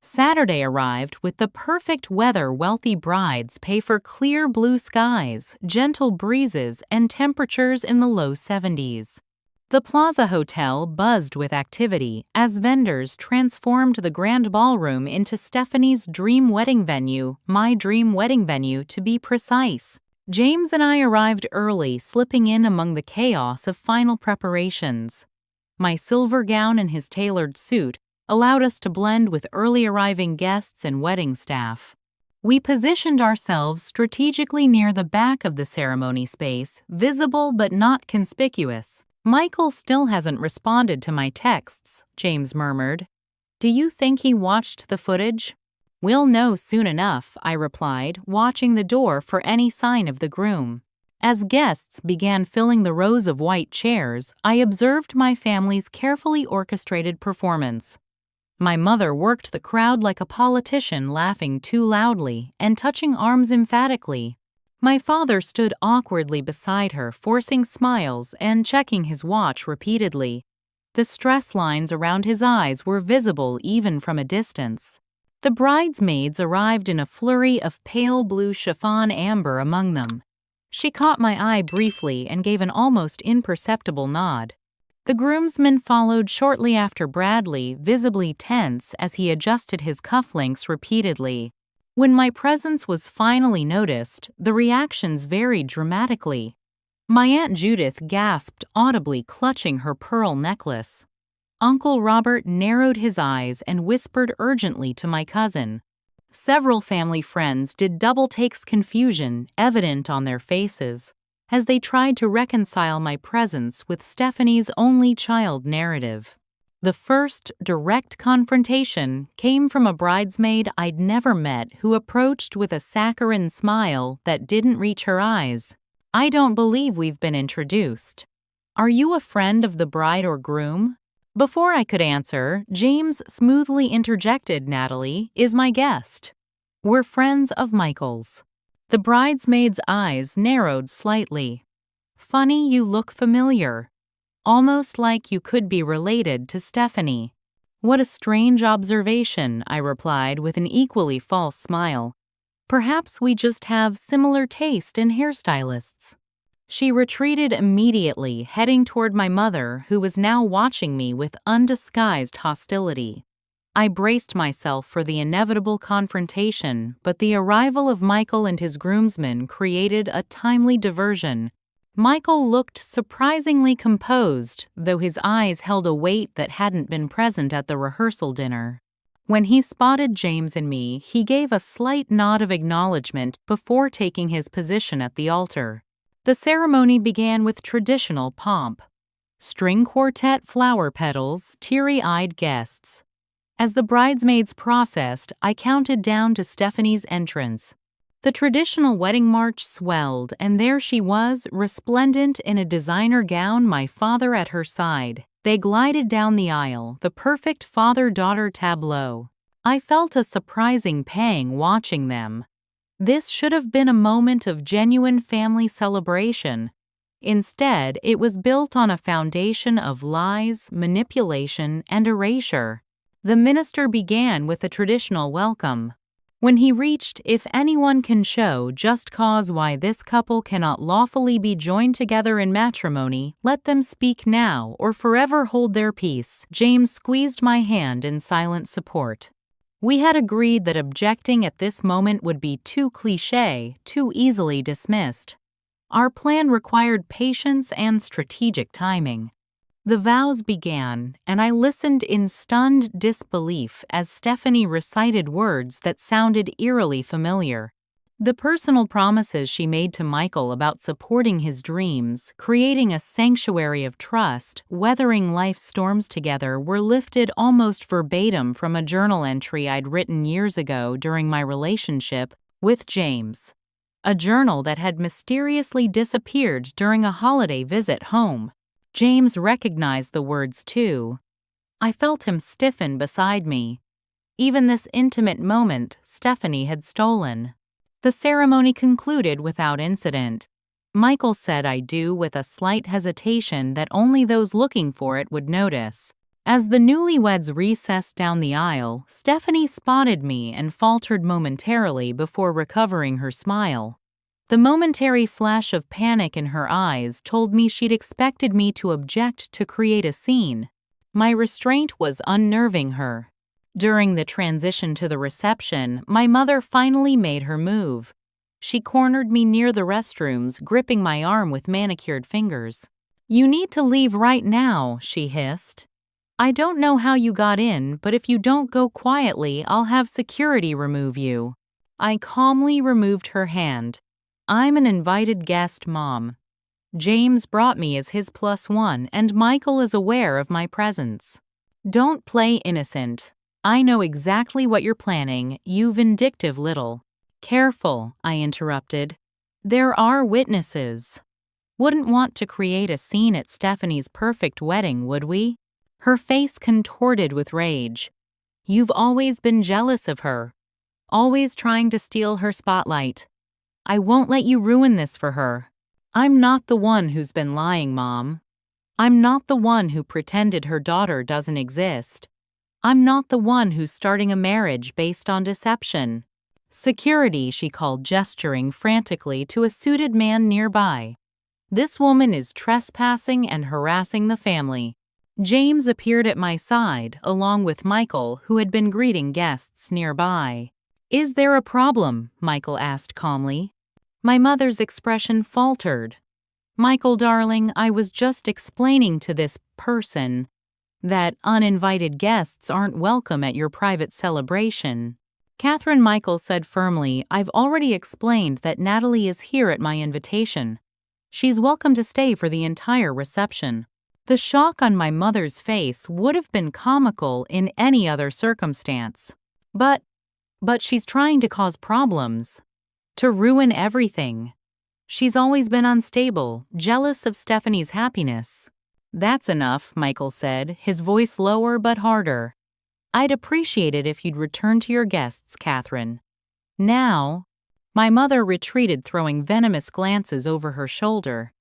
Saturday arrived with the perfect weather. Wealthy brides pay for clear blue skies, gentle breezes, and temperatures in the low 70s. The Plaza Hotel buzzed with activity as vendors transformed the grand ballroom into Stephanie's dream wedding venue, my dream wedding venue to be precise. James and I arrived early, slipping in among the chaos of final preparations. My silver gown and his tailored suit allowed us to blend with early arriving guests and wedding staff. We positioned ourselves strategically near the back of the ceremony space, visible but not conspicuous. "Michael still hasn't responded to my texts," James murmured. "Do you think he watched the footage?" "We'll know soon enough," I replied, watching the door for any sign of the groom. As guests began filling the rows of white chairs, I observed my family's carefully orchestrated performance. My mother worked the crowd like a politician, laughing too loudly and touching arms emphatically. My father stood awkwardly beside her, forcing smiles and checking his watch repeatedly. The stress lines around his eyes were visible even from a distance. The bridesmaids arrived in a flurry of pale blue chiffon amber among them. She caught my eye briefly and gave an almost imperceptible nod. The groomsmen followed shortly after Bradley, visibly tense as he adjusted his cufflinks repeatedly. When my presence was finally noticed, the reactions varied dramatically. My Aunt Judith gasped audibly, clutching her pearl necklace. Uncle Robert narrowed his eyes and whispered urgently to my cousin. Several family friends did double takes, confusion evident on their faces, as they tried to reconcile my presence with Stephanie's only child narrative. The first direct confrontation came from a bridesmaid I'd never met who approached with a saccharine smile that didn't reach her eyes. "I don't believe we've been introduced. Are you a friend of the bride or groom?" Before I could answer, James smoothly interjected, "Natalie is my guest. We're friends of Michael's." The bridesmaid's eyes narrowed slightly. "Funny you look familiar. Almost like you could be related to Stephanie." "What a strange observation," I replied with an equally false smile. "Perhaps we just have similar taste in hairstylists." She retreated immediately, heading toward my mother, who was now watching me with undisguised hostility. I braced myself for the inevitable confrontation, but the arrival of Michael and his groomsmen created a timely diversion. Michael looked surprisingly composed, though his eyes held a weight that hadn't been present at the rehearsal dinner. When he spotted James and me, he gave a slight nod of acknowledgement before taking his position at the altar. The ceremony began with traditional pomp. String quartet, flower petals, teary-eyed guests. As the bridesmaids processed, I counted down to Stephanie's entrance. The traditional wedding march swelled, and there she was, resplendent in a designer gown, my father at her side. They glided down the aisle, the perfect father-daughter tableau. I felt a surprising pang watching them. This should have been a moment of genuine family celebration. Instead, it was built on a foundation of lies, manipulation, and erasure. The minister began with a traditional welcome. When he reached, "If anyone can show just cause why this couple cannot lawfully be joined together in matrimony, let them speak now or forever hold their peace," James squeezed my hand in silent support. We had agreed that objecting at this moment would be too cliché, too easily dismissed. Our plan required patience and strategic timing. The vows began, and I listened in stunned disbelief as Stephanie recited words that sounded eerily familiar. The personal promises she made to Michael about supporting his dreams, creating a sanctuary of trust, weathering life's storms together were lifted almost verbatim from a journal entry I'd written years ago during my relationship with James. A journal that had mysteriously disappeared during a holiday visit home. James recognized the words too. I felt him stiffen beside me. Even this intimate moment Stephanie had stolen. The ceremony concluded without incident. Michael said "I do" with a slight hesitation that only those looking for it would notice. As the newlyweds recessed down the aisle, Stephanie spotted me and faltered momentarily before recovering her smile. The momentary flash of panic in her eyes told me she'd expected me to object to create a scene. My restraint was unnerving her. During the transition to the reception, my mother finally made her move. She cornered me near the restrooms, gripping my arm with manicured fingers. "You need to leave right now," she hissed. "I don't know how you got in, but if you don't go quietly, I'll have security remove you." I calmly removed her hand. "I'm an invited guest, Mom. James brought me as his +1, and Michael is aware of my presence. Don't play innocent. I know exactly what you're planning, you vindictive little." "Careful," I interrupted. "There are witnesses. Wouldn't want to create a scene at Stephanie's perfect wedding, would we?" Her face contorted with rage. "You've always been jealous of her. Always trying to steal her spotlight. I won't let you ruin this for her. I'm not the one who's been lying, Mom. I'm not the one who pretended her daughter doesn't exist. I'm not the one who's starting a marriage based on deception. Security, she called, gesturing frantically to a suited man nearby. This woman is trespassing and harassing the family. James appeared at my side, along with Michael, who had been greeting guests nearby. Is there a problem? Michael asked calmly. My mother's expression faltered. Michael, darling, I was just explaining to this person that uninvited guests aren't welcome at your private celebration. Catherine, Michael said firmly, I've already explained that Natalie is here at my invitation. She's welcome to stay for the entire reception. The shock on my mother's face would have been comical in any other circumstance. But she's trying to cause problems. To ruin everything. She's always been unstable, jealous of Stephanie's happiness. That's enough, Michael said, his voice lower but harder. I'd appreciate it if you'd return to your guests, Catherine. Now, my mother retreated, throwing venomous glances over her shoulder.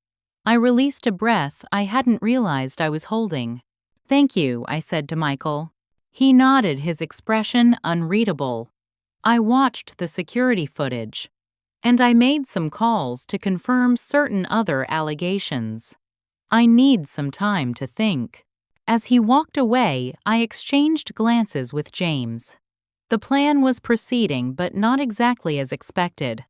I released a breath I hadn't realized I was holding. Thank you, I said to Michael. He nodded, his expression unreadable. I watched the security footage, and I made some calls to confirm certain other allegations. I need some time to think. As he walked away, I exchanged glances with James. The plan was proceeding, but not exactly as expected.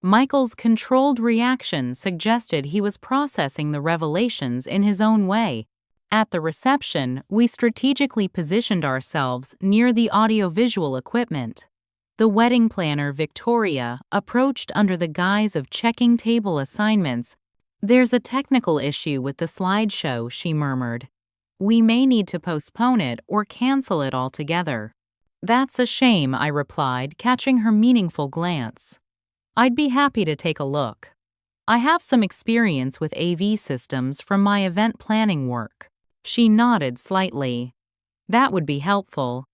Michael's controlled reaction suggested he was processing the revelations in his own way. At the reception, we strategically positioned ourselves near the audiovisual equipment. The wedding planner, Victoria, approached under the guise of checking table assignments. There's a technical issue with the slideshow, she murmured. We may need to postpone it or cancel it altogether. That's a shame, I replied, catching her meaningful glance. I'd be happy to take a look. I have some experience with AV systems from my event planning work. She nodded slightly. That would be helpful.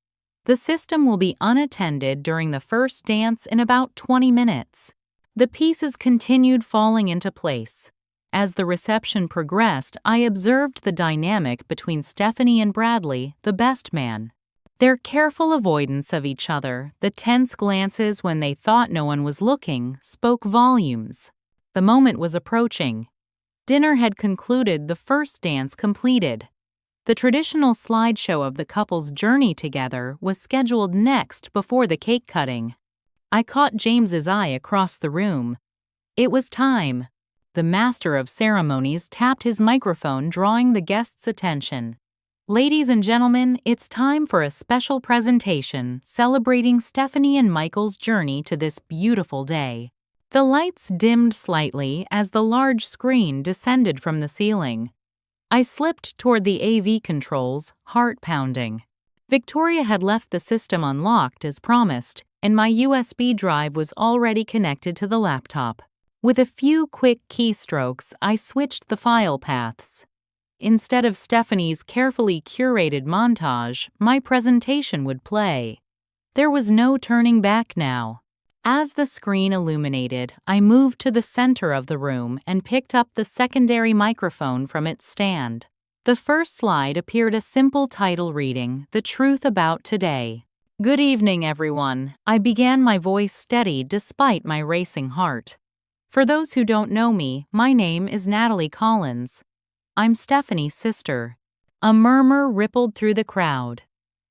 The system will be unattended during the first dance in about 20 minutes. The pieces continued falling into place. As the reception progressed, I observed the dynamic between Stephanie and Bradley, the best man. Their careful avoidance of each other, the tense glances when they thought no one was looking, spoke volumes. The moment was approaching. Dinner had concluded, the first dance completed. The traditional slideshow of the couple's journey together was scheduled next before the cake cutting. I caught James's eye across the room. It was time. The master of ceremonies tapped his microphone, drawing the guests' attention. Ladies and gentlemen, it's time for a special presentation celebrating Stephanie and Michael's journey to this beautiful day. The lights dimmed slightly as the large screen descended from the ceiling. I slipped toward the AV controls, heart pounding. Victoria had left the system unlocked as promised, and my USB drive was already connected to the laptop. With a few quick keystrokes, I switched the file paths. Instead of Stephanie's carefully curated montage, my presentation would play. There was no turning back now. As the screen illuminated, I moved to the center of the room and picked up the secondary microphone from its stand. The first slide appeared, a simple title reading, "The Truth About Today." Good evening, everyone. I began, my voice steady despite my racing heart. For those who don't know me, my name is Natalie Collins. I'm Stephanie's sister. A murmur rippled through the crowd.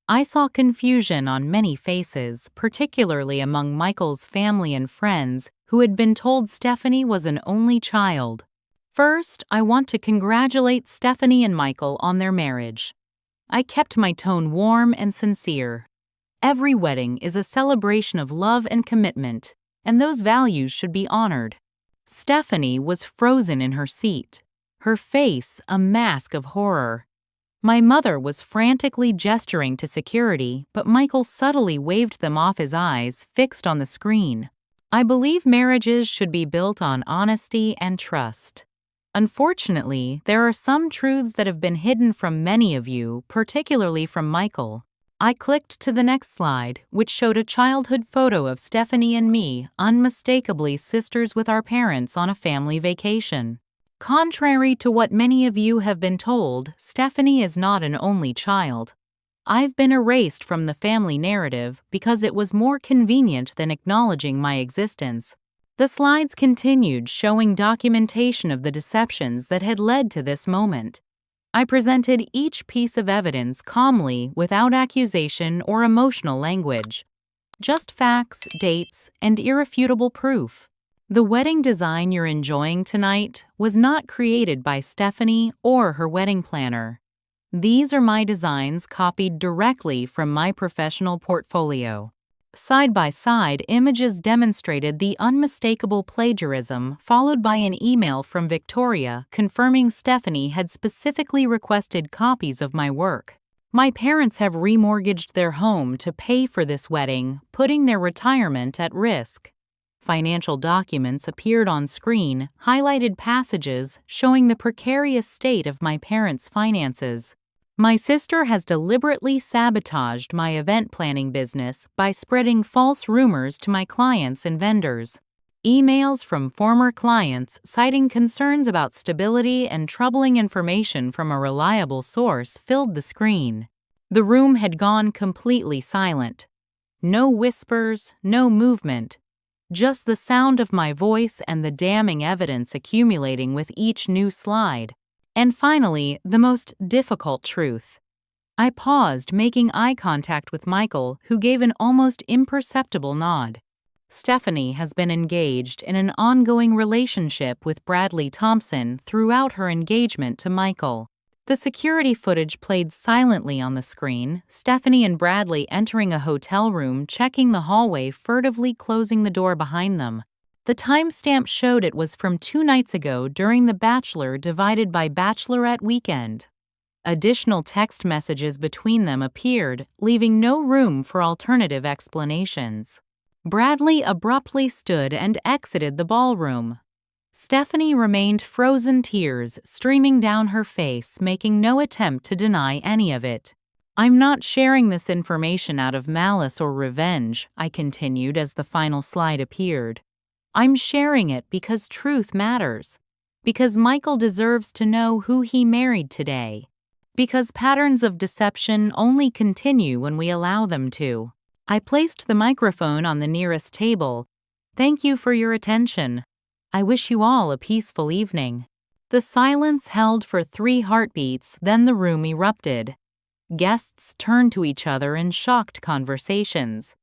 I saw confusion on many faces, particularly among Michael's family and friends who had been told Stephanie was an only child. First, I want to congratulate Stephanie and Michael on their marriage. I kept my tone warm and sincere. Every wedding is a celebration of love and commitment, and those values should be honored. Stephanie was frozen in her seat, her face a mask of horror. My mother was frantically gesturing to security, but Michael subtly waved them off, his eyes fixed on the screen. I believe marriages should be built on honesty and trust. Unfortunately, there are some truths that have been hidden from many of you, particularly from Michael. I clicked to the next slide, which showed a childhood photo of Stephanie and me, unmistakably sisters with our parents on a family vacation. Contrary to what many of you have been told, Stephanie is not an only child. I've been erased from the family narrative because it was more convenient than acknowledging my existence. The slides continued, showing documentation of the deceptions that had led to this moment. I presented each piece of evidence calmly, without accusation or emotional language. Just facts, dates, and irrefutable proof. The wedding design you're enjoying tonight was not created by Stephanie or her wedding planner. These are my designs copied directly from my professional portfolio. Side by side, images demonstrated the unmistakable plagiarism, followed by an email from Victoria confirming Stephanie had specifically requested copies of my work. My parents have remortgaged their home to pay for this wedding, putting their retirement at risk. Financial documents appeared on screen, highlighted passages showing the precarious state of my parents' finances. My sister has deliberately sabotaged my event planning business by spreading false rumors to my clients and vendors. Emails from former clients citing concerns about stability and troubling information from a reliable source filled the screen. The room had gone completely silent. No whispers, no movement. Just the sound of my voice and the damning evidence accumulating with each new slide. And finally, the most difficult truth. I paused, making eye contact with Michael, who gave an almost imperceptible nod. Stephanie has been engaged in an ongoing relationship with Bradley Thompson throughout her engagement to Michael. The security footage played silently on the screen, Stephanie and Bradley entering a hotel room, checking the hallway, furtively closing the door behind them. The timestamp showed it was from 2 nights ago during the Bachelor divided by Bachelorette weekend. Additional text messages between them appeared, leaving no room for alternative explanations. Bradley abruptly stood and exited the ballroom. Stephanie remained frozen, tears streaming down her face, making no attempt to deny any of it. "I'm not sharing this information out of malice or revenge," I continued as the final slide appeared. "I'm sharing it because truth matters. Because Michael deserves to know who he married today. Because patterns of deception only continue when we allow them to." I placed the microphone on the nearest table. "Thank you for your attention. I wish you all a peaceful evening." The silence held for 3 heartbeats, then the room erupted. Guests turned to each other in shocked conversations.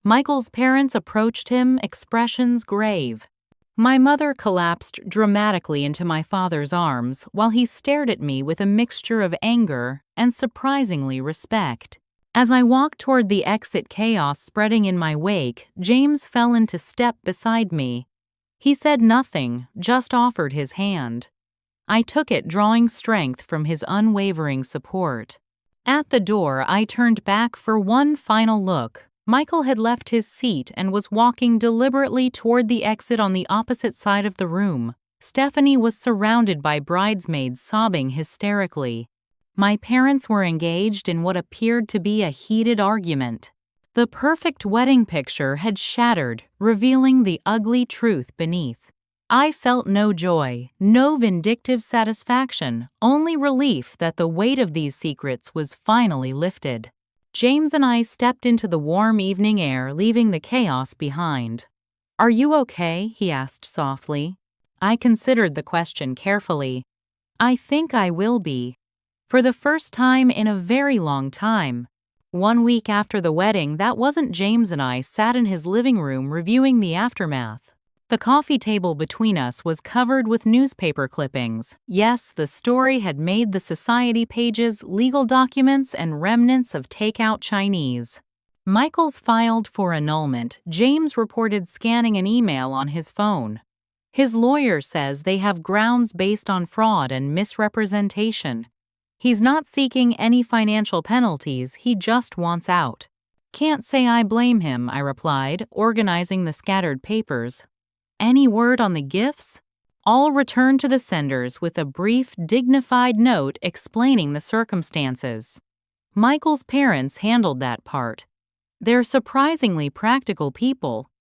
Michael's parents approached him, expressions grave. My mother collapsed dramatically into my father's arms while he stared at me with a mixture of anger and surprisingly respect. As I walked toward the exit, chaos spreading in my wake, James fell into step beside me. He said nothing, just offered his hand. I took it, drawing strength from his unwavering support. At the door, I turned back for one final look. Michael had left his seat and was walking deliberately toward the exit on the opposite side of the room. Stephanie was surrounded by bridesmaids sobbing hysterically. My parents were engaged in what appeared to be a heated argument. The perfect wedding picture had shattered, revealing the ugly truth beneath. I felt no joy, no vindictive satisfaction, only relief that the weight of these secrets was finally lifted. James and I stepped into the warm evening air, leaving the chaos behind. "Are you okay?" he asked softly. I considered the question carefully. "I think I will be. For the first time in a very long time." 1 week after the wedding, that wasn't James and I sat in his living room reviewing the aftermath. The coffee table between us was covered with newspaper clippings. Yes, the story had made the society pages, legal documents, and remnants of takeout Chinese. Michael's filed for annulment. James reported scanning an email on his phone. His lawyer says they have grounds based on fraud and misrepresentation. He's not seeking any financial penalties, he just wants out. "Can't say I blame him," I replied, organizing the scattered papers. "Any word on the gifts?" All returned to the senders with a brief, dignified note explaining the circumstances. Michael's parents handled that part. They're surprisingly practical people.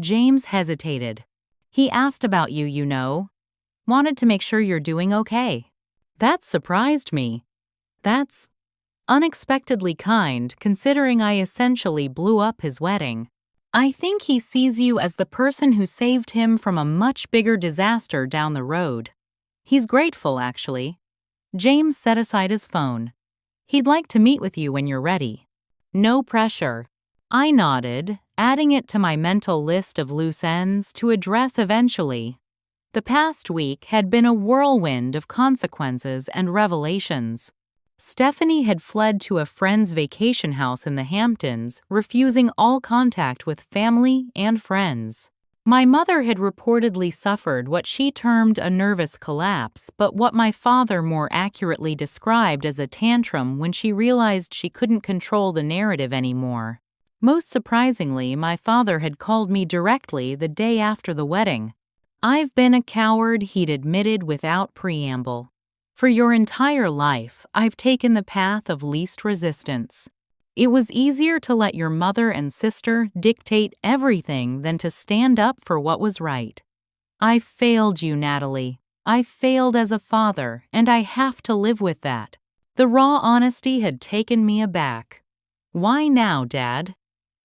James hesitated. He asked about you, you know. Wanted to make sure you're doing okay. That surprised me. That's unexpectedly kind, considering I essentially blew up his wedding. I think he sees you as the person who saved him from a much bigger disaster down the road. He's grateful, actually. James set aside his phone. He'd like to meet with you when you're ready. No pressure. I nodded, adding it to my mental list of loose ends to address eventually. The past week had been a whirlwind of consequences and revelations. Stephanie had fled to a friend's vacation house in the Hamptons, refusing all contact with family and friends. My mother had reportedly suffered what she termed a nervous collapse, but what my father more accurately described as a tantrum when she realized she couldn't control the narrative anymore. Most surprisingly, my father had called me directly the day after the wedding. I've been a coward, he'd admitted without preamble. For your entire life, I've taken the path of least resistance. It was easier to let your mother and sister dictate everything than to stand up for what was right. I failed you, Natalie. I failed as a father, and I have to live with that. The raw honesty had taken me aback. Why now, Dad?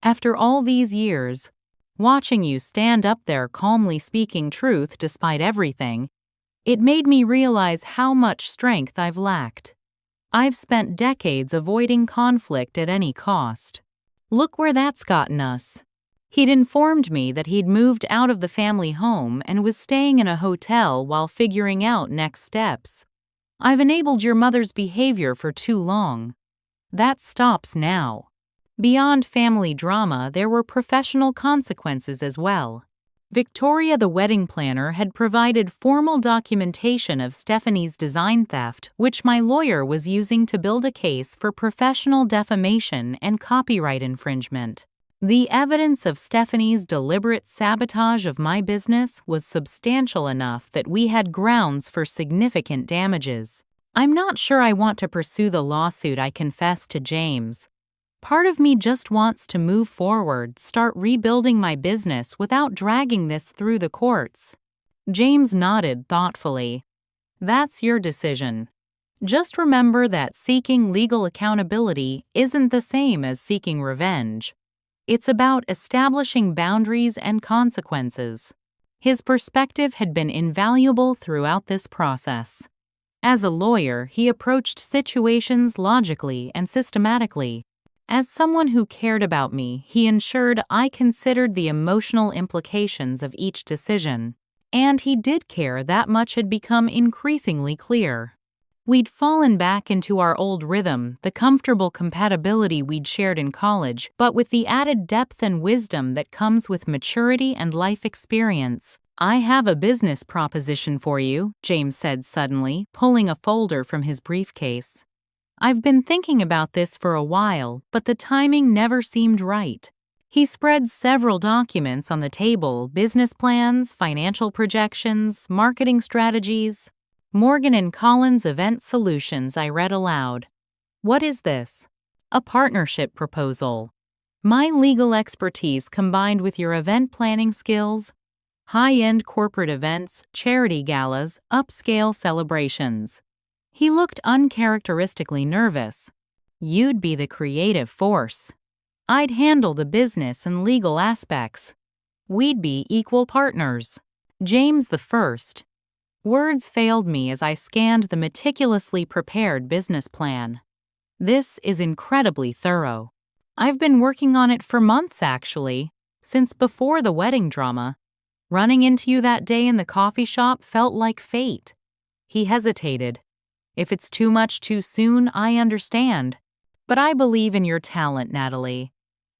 After all these years, watching you stand up there calmly speaking truth despite everything, it made me realize how much strength I've lacked. I've spent decades avoiding conflict at any cost. Look where that's gotten us. He'd informed me that he'd moved out of the family home and was staying in a hotel while figuring out next steps. I've enabled your mother's behavior for too long. That stops now. Beyond family drama, there were professional consequences as well. Victoria, the wedding planner, had provided formal documentation of Stephanie's design theft, which my lawyer was using to build a case for professional defamation and copyright infringement. The evidence of Stephanie's deliberate sabotage of my business was substantial enough that we had grounds for significant damages. I'm not sure I want to pursue the lawsuit, I confessed to James. Part of me just wants to move forward, start rebuilding my business without dragging this through the courts. James nodded thoughtfully. That's your decision. Just remember that seeking legal accountability isn't the same as seeking revenge. It's about establishing boundaries and consequences. His perspective had been invaluable throughout this process. As a lawyer, he approached situations logically and systematically. As someone who cared about me, he ensured I considered the emotional implications of each decision. And he did care. That much had become increasingly clear. We'd fallen back into our old rhythm, the comfortable compatibility we'd shared in college, but with the added depth and wisdom that comes with maturity and life experience. I have a business proposition for you, James said suddenly, pulling a folder from his briefcase. I've been thinking about this for a while, but the timing never seemed right. He spread several documents on the table: business plans, financial projections, marketing strategies. Morgan & Collins Event Solutions, I read aloud. What is this? A partnership proposal. My legal expertise combined with your event planning skills, high-end corporate events, charity galas, upscale celebrations. He looked uncharacteristically nervous. You'd be the creative force. I'd handle the business and legal aspects. We'd be equal partners. James the First. Words failed me as I scanned the meticulously prepared business plan. This is incredibly thorough. I've been working on it for months, actually, since before the wedding drama. Running into you that day in the coffee shop felt like fate. He hesitated. If it's too much too soon, I understand. But I believe in your talent, Natalie.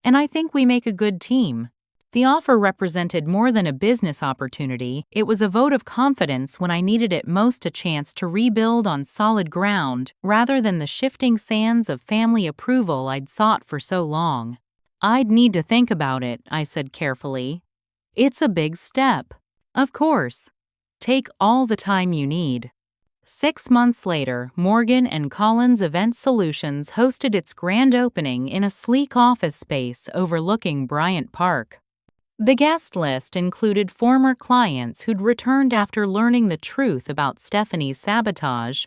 And I think we make a good team. The offer represented more than a business opportunity. It was a vote of confidence when I needed it most, a chance to rebuild on solid ground rather than the shifting sands of family approval I'd sought for so long. I'd need to think about it, I said carefully. It's a big step. Of course. Take all the time you need. 6 months later, Morgan and Collins Event Solutions hosted its grand opening in a sleek office space overlooking Bryant Park. The guest list included former clients who'd returned after learning the truth about Stephanie's sabotage,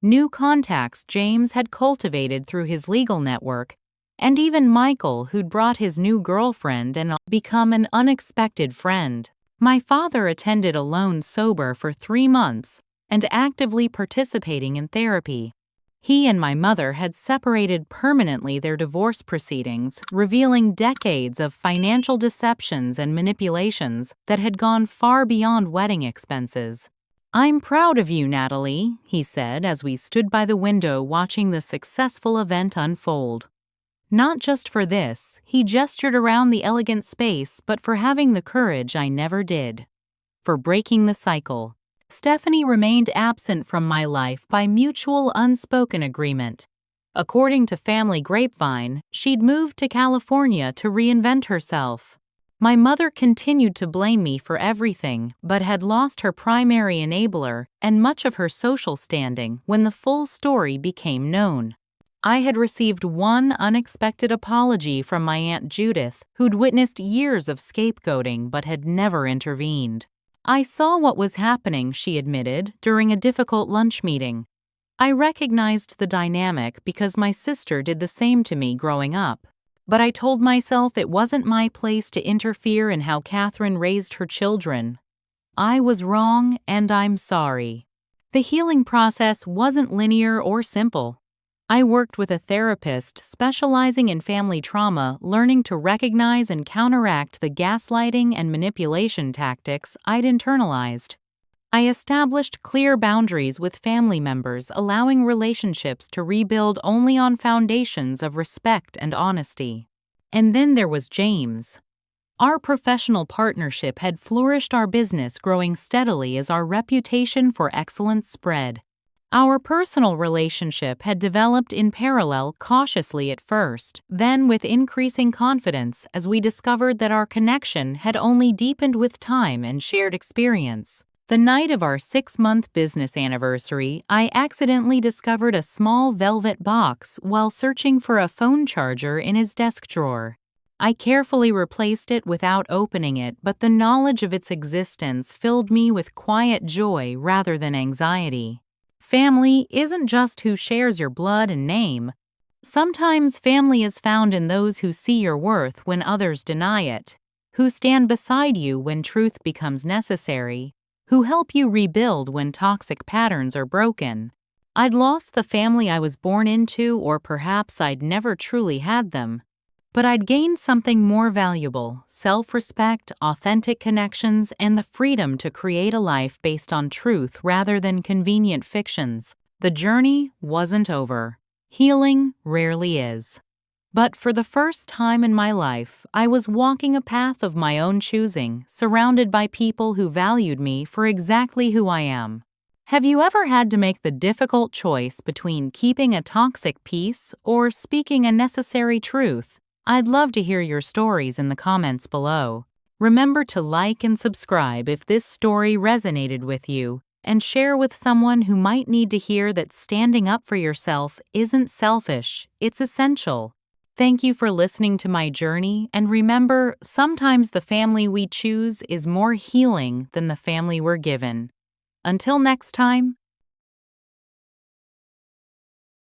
new contacts James had cultivated through his legal network, and even Michael, who'd brought his new girlfriend and become an unexpected friend. My father attended alone sober for 3 months and actively participating in therapy. He and my mother had separated permanently their divorce proceedings, revealing decades of financial deceptions and manipulations that had gone far beyond wedding expenses. "I'm proud of you, Natalie," he said as we stood by the window watching the successful event unfold. Not just for this, he gestured around the elegant space, but for having the courage I never did. For breaking the cycle. Stephanie remained absent from my life by mutual unspoken agreement. According to family grapevine, she'd moved to California to reinvent herself. My mother continued to blame me for everything, but had lost her primary enabler and much of her social standing when the full story became known. I had received one unexpected apology from my Aunt Judith, who'd witnessed years of scapegoating but had never intervened. "I saw what was happening," she admitted, during a difficult lunch meeting. "I recognized the dynamic because my sister did the same to me growing up. But I told myself it wasn't my place to interfere in how Catherine raised her children. I was wrong, and I'm sorry." The healing process wasn't linear or simple. I worked with a therapist specializing in family trauma, learning to recognize and counteract the gaslighting and manipulation tactics I'd internalized. I established clear boundaries with family members, allowing relationships to rebuild only on foundations of respect and honesty. And then there was James. Our professional partnership had flourished, our business growing steadily as our reputation for excellence spread. Our personal relationship had developed in parallel, cautiously at first, then with increasing confidence as we discovered that our connection had only deepened with time and shared experience. The night of our 6-month business anniversary, I accidentally discovered a small velvet box while searching for a phone charger in his desk drawer. I carefully replaced it without opening it, but the knowledge of its existence filled me with quiet joy rather than anxiety. Family isn't just who shares your blood and name. Sometimes family is found in those who see your worth when others deny it, who stand beside you when truth becomes necessary, who help you rebuild when toxic patterns are broken. I'd lost the family I was born into, or perhaps I'd never truly had them. But I'd gained something more valuable: self-respect, authentic connections, and the freedom to create a life based on truth rather than convenient fictions. The journey wasn't over. Healing rarely is. But for the first time in my life, I was walking a path of my own choosing, surrounded by people who valued me for exactly who I am. Have you ever had to make the difficult choice between keeping a toxic peace or speaking a necessary truth? I'd love to hear your stories in the comments below. Remember to like and subscribe if this story resonated with you, and share with someone who might need to hear that standing up for yourself isn't selfish, it's essential. Thank you for listening to my journey, and remember, sometimes the family we choose is more healing than the family we're given. Until next time,